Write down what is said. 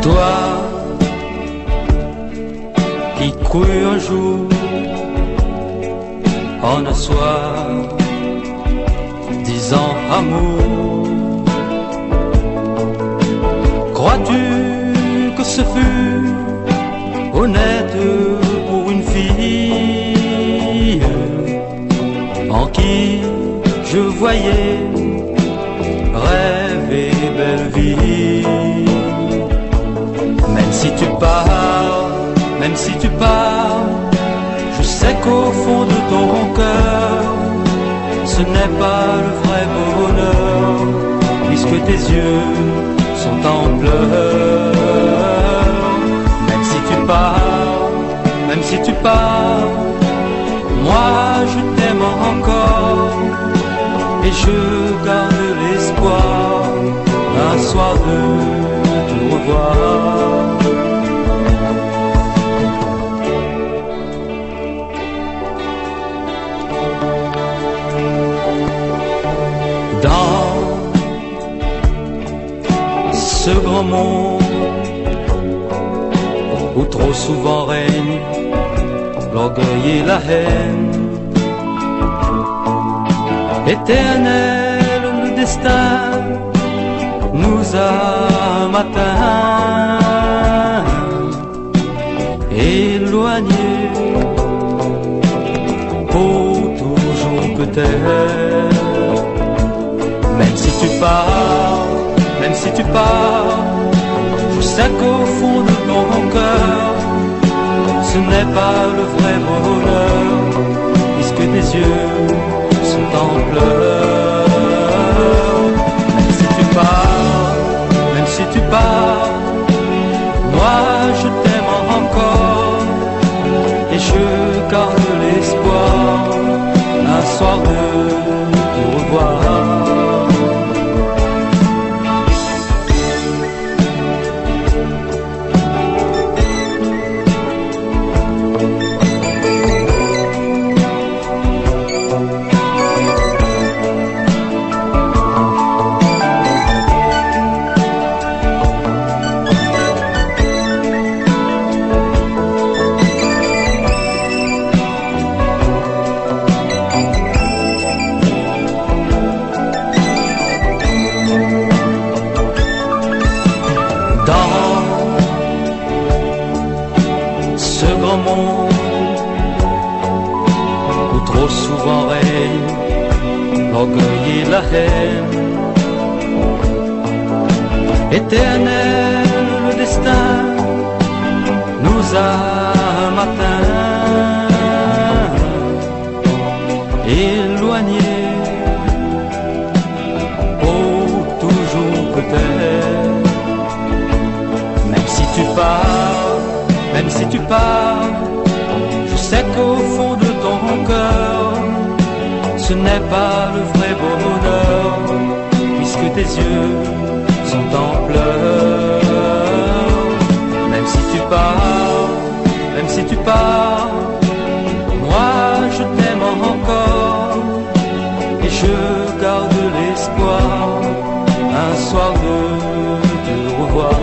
Toi qui crus un jour en un soir disant amour, crois-tu que ce fut honnête pour une fille en qui je voyais rêve et belle vie? Même si tu pars, même si tu pars, je sais qu'au fond de ton cœur, ce n'est pas le vrai bonheur, puisque tes yeux sont en pleurs. Même si tu pars, même si tu pars, moi je t'aime encore, et je garde l'espoir un soir de te revoir. Dans ce grand monde où trop souvent règne l'orgueil et la haine, éternel le destin nous a un matin éloignés pour toujours peut-être. Même si tu pars, même si tu pars, je sais qu'au fond de ton cœur, ce n'est pas le vrai bonheur, puisque tes yeux sont en pleurs. Même si tu pars, même si tu pars, moi je t'aime encore, et je garde l'espoir un soir de te revoir. Dans ce grand monde où trop souvent règne l'orgueil et la haine, éternel le destin nous a un matin éloignés pour toujours peut-être. Même si tu pars, je sais qu'au fond de ton cœur, ce n'est pas le vrai bonheur, puisque tes yeux sont en pleurs. Même si tu pars, même si tu pars, moi je t'aime encore, et je garde l'espoir un soir de te revoir.